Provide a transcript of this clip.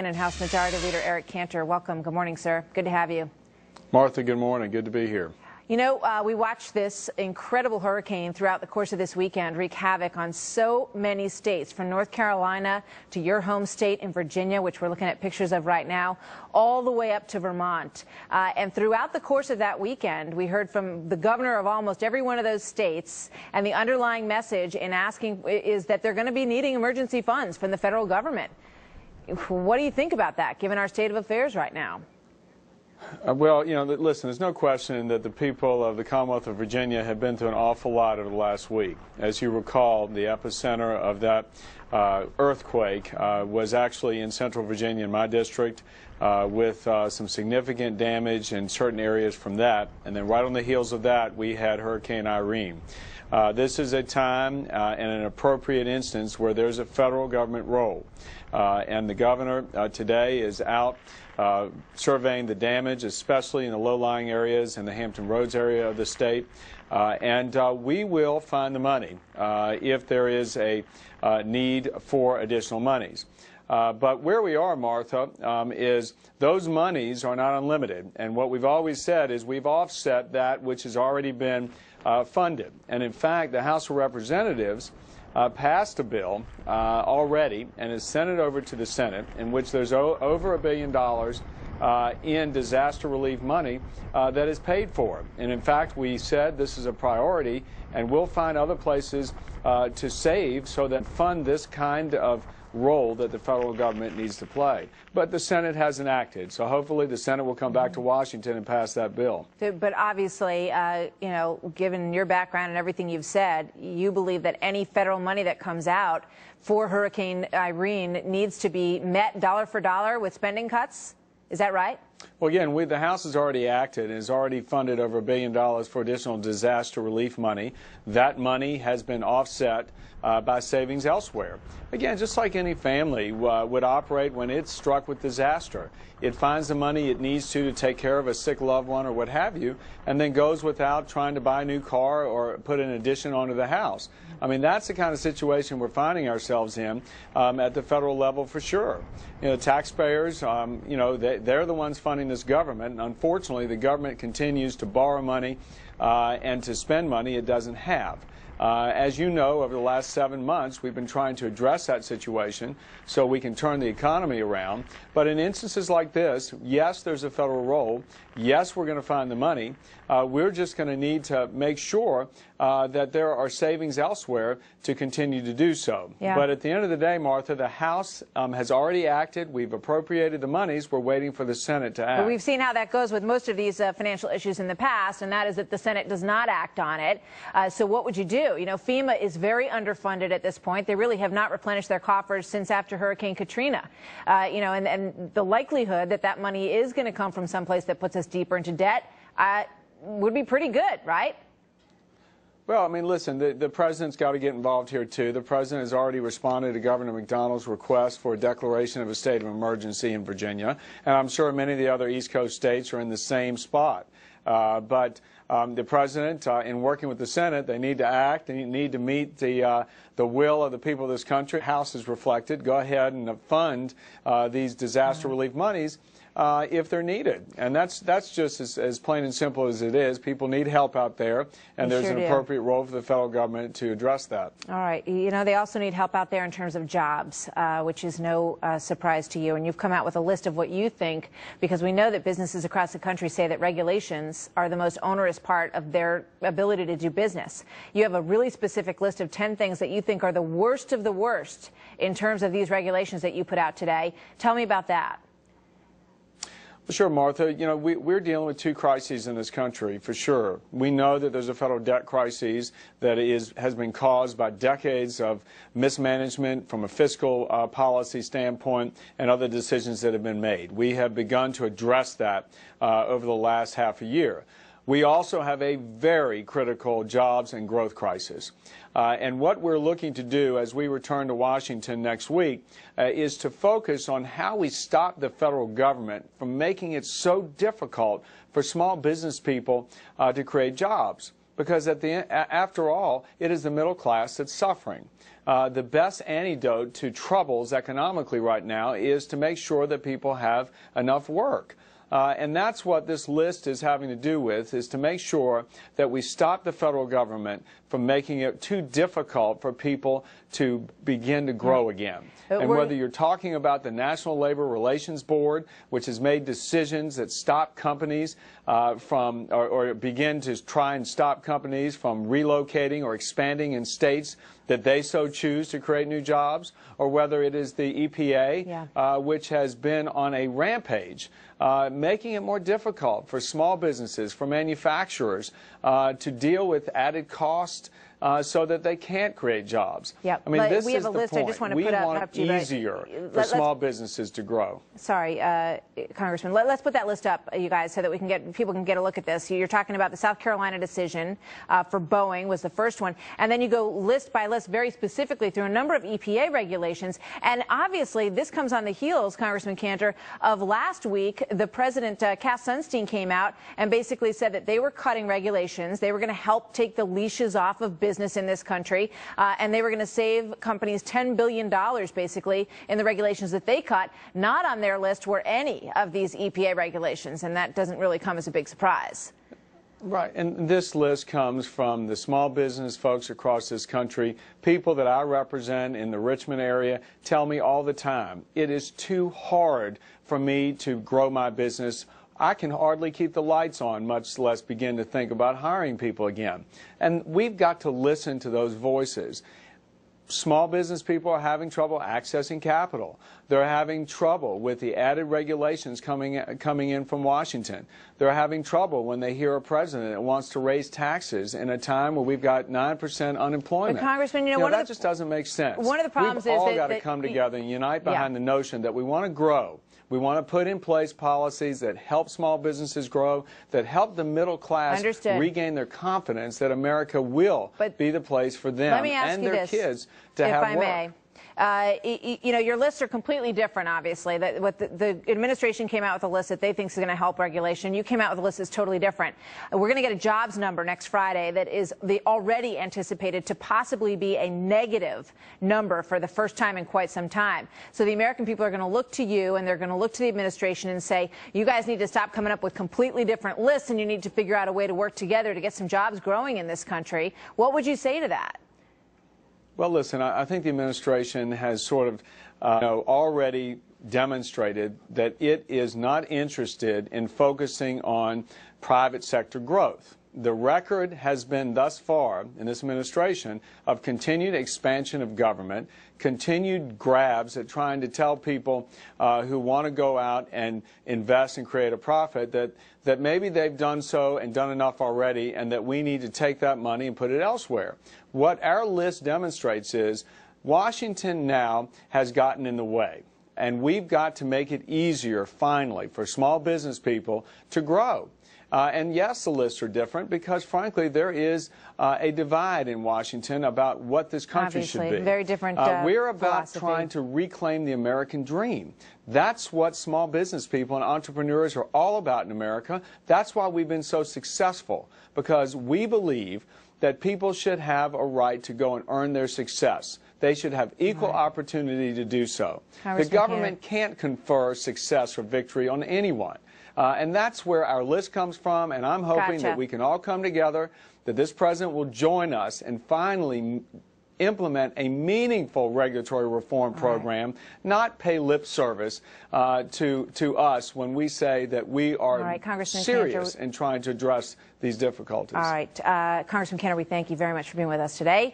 And House Majority Leader Eric Cantor, welcome. Good morning, sir. Good to have you. Martha, good morning. Good to be here. You know, we watched this incredible hurricane throughout the course of this weekend wreak havoc on so many states, from North Carolina to your home state in Virginia, which we're looking at pictures of right now, all the way up to Vermont. And throughout the course of that weekend, we heard from the governor of almost every one of those states, and the underlying message in asking is that they're going to be needing emergency funds from the federal government. What do you think about that, given our state of affairs right now? Well, you know, listen, there's no question that the people of the Commonwealth of Virginia have been through an awful lot over the last week. As you recall, the epicenter of that earthquake was actually in central Virginia in my district, with some significant damage in certain areas from that. And then right on the heels of that, we had Hurricane Irene. This is a time and an appropriate instance where there's a federal government role. And the governor today is out surveying the damage, especially in the low-lying areas in the Hampton Roads area of the state. And we will find the money if there is a need for additional monies. But where we are, Martha, is those monies are not unlimited. And what we've always said is we've offset that which has already been funded. And in fact, the House of Representatives passed a bill already and has sent it over to the Senate, in which there's over $1 billion in disaster relief money that is paid for. And in fact, we said this is a priority, and we'll find other places to save so that fund this kind of role that the federal government needs to play. But the Senate hasn't acted, so hopefully the Senate will come back to Washington and pass that bill. But obviously, you know, given your background and everything you've said, you believe that any federal money that comes out for Hurricane Irene needs to be met dollar for dollar with spending cuts? Is that right? Well, again, the House has already acted and has already funded over $1 billion for additional disaster relief money. That money has been offset by savings elsewhere. Again, just like any family would operate when it's struck with disaster. It finds the money it needs to take care of a sick loved one or what have you, and then goes without trying to buy a new car or put an addition onto the house. I mean, that's the kind of situation we're finding ourselves in at the federal level for sure. You know, taxpayers, you know, they're the ones funding this government, and unfortunately the government continues to borrow money and to spend money it doesn't have. As you know, over the last 7 months, we've been trying to address that situation so we can turn the economy around. But in instances like this, yes, there's a federal role. Yes, we're going to find the money. We're just going to need to make sure that there are savings elsewhere to continue to do so. Yeah. But at the end of the day, Martha, the House has already acted. We've appropriated the monies. We're waiting for the Senate to act. But we've seen how that goes with most of these financial issues in the past, and that is that the Senate does not act on it. So what would you do? You know, FEMA is very underfunded at this point. They really have not replenished their coffers since after Hurricane Katrina. You know, and the likelihood that that money is going to come from someplace that puts us deeper into debt would be pretty good, right? Well, I mean, listen, the president's got to get involved here, too. The president has already responded to Governor McDonnell's request for a declaration of a state of emergency in Virginia, and I'm sure many of the other East Coast states are in the same spot. But the president, in working with the Senate, they need to act. They need to meet the will of the people of this country. The House has reflected. Go ahead and fund these disaster relief monies if they're needed. And that's just as plain and simple as it is. People need help out there, and there's an appropriate role for the federal government to address that. All right. You know, they also need help out there in terms of jobs, which is no surprise to you. And you've come out with a list of what you think, because we know that businesses across the country say that regulations are the most onerous part of their ability to do business. You have a really specific list of 10 things that you think are the worst of the worst in terms of these regulations that you put out today. Tell me about that. Well, sure, Martha. You know, we're dealing with two crises in this country, for sure. We know that there's a federal debt crisis that has been caused by decades of mismanagement from a fiscal policy standpoint and other decisions that have been made. We have begun to address that over the last half a year. We also have a very critical jobs and growth crisis. And what we're looking to do as we return to Washington next week is to focus on how we stop the federal government from making it so difficult for small business people to create jobs. because after all, it is the middle class that's suffering. The best antidote to troubles economically right now is to make sure that people have enough work. And that's what this list is having to do with, is to make sure that we stop the federal government from making it too difficult for people to begin to grow again. And whether you're talking about the National Labor Relations Board, which has made decisions that stop companies or begin to try and stop companies from relocating or expanding in states that they so choose to create new jobs, or whether it is the EPA, which has been on a rampage, making it more difficult for small businesses, for manufacturers to deal with added cost so that they can't create jobs. Yep. I mean, this we have is a the list. point. I just want to we put want up it easier for small businesses to grow. Sorry, Congressman. Let's put that list up, you guys, so that we can people can get a look at this. You're talking about the South Carolina decision for Boeing was the first one, and then you go list by list very specifically through a number of EPA regulations. And obviously, this comes on the heels, Congressman Cantor, of last week. The President, Cass Sunstein, came out and basically said that they were cutting regulations. They were going to help take the leashes off of business in this country, and they were going to save companies $10 billion, basically, in the regulations that they cut. Not on their list were any of these EPA regulations, and that doesn't really come as a big surprise. Right, and this list comes from the small business folks across this country. People that I represent in the Richmond area tell me all the time, it is too hard for me to grow my business. I can hardly keep the lights on, much less begin to think about hiring people again. And we've got to listen to those voices. Small business people are having trouble accessing capital. They're having trouble with the added regulations coming in from Washington. They're having trouble when they hear a president that wants to raise taxes in a time where we've got 9% unemployment. But Congressman, you know that just doesn't make sense. One of the problems we've is all got to come together and unite behind the notion that we want to grow. We want to put in place policies that help small businesses grow, that help the middle class regain their confidence that America will be the place for them and their kids to have work. You know, your lists are completely different, obviously. What the administration came out with a list that they think is going to help regulation. You came out with a list that's totally different. We're going to get a jobs number next Friday that is already anticipated to possibly be a negative number for the first time in quite some time. So the American people are going to look to you, and they're going to look to the administration and say, you guys need to stop coming up with completely different lists, and you need to figure out a way to work together to get some jobs growing in this country. What would you say to that? Well, listen, I think the administration has sort of already demonstrated that it is not interested in focusing on private sector growth. The record has been thus far in this administration of continued expansion of government, continued grabs at trying to tell people who want to go out and invest and create a profit that maybe they've done so and done enough already, and that we need to take that money and put it elsewhere. What our list demonstrates is Washington now has gotten in the way, and we've got to make it easier, finally, for small business people to grow. And yes, the lists are different because, frankly, there is a divide in Washington about what this country should be. Very different we're about philosophy. trying to reclaim the American dream. That's what small business people and entrepreneurs are all about in America. That's why we've been so successful, because we believe that people should have a right to go and earn their success. They should have equal opportunity to do so. The government can't confer success or victory on anyone. And that's where our list comes from, and I'm hoping that we can all come together, that this president will join us and finally implement a meaningful regulatory reform program, not pay lip service to us when we say that we are serious in trying to address these difficulties. All right. Congressman Cantor, we thank you very much for being with us today.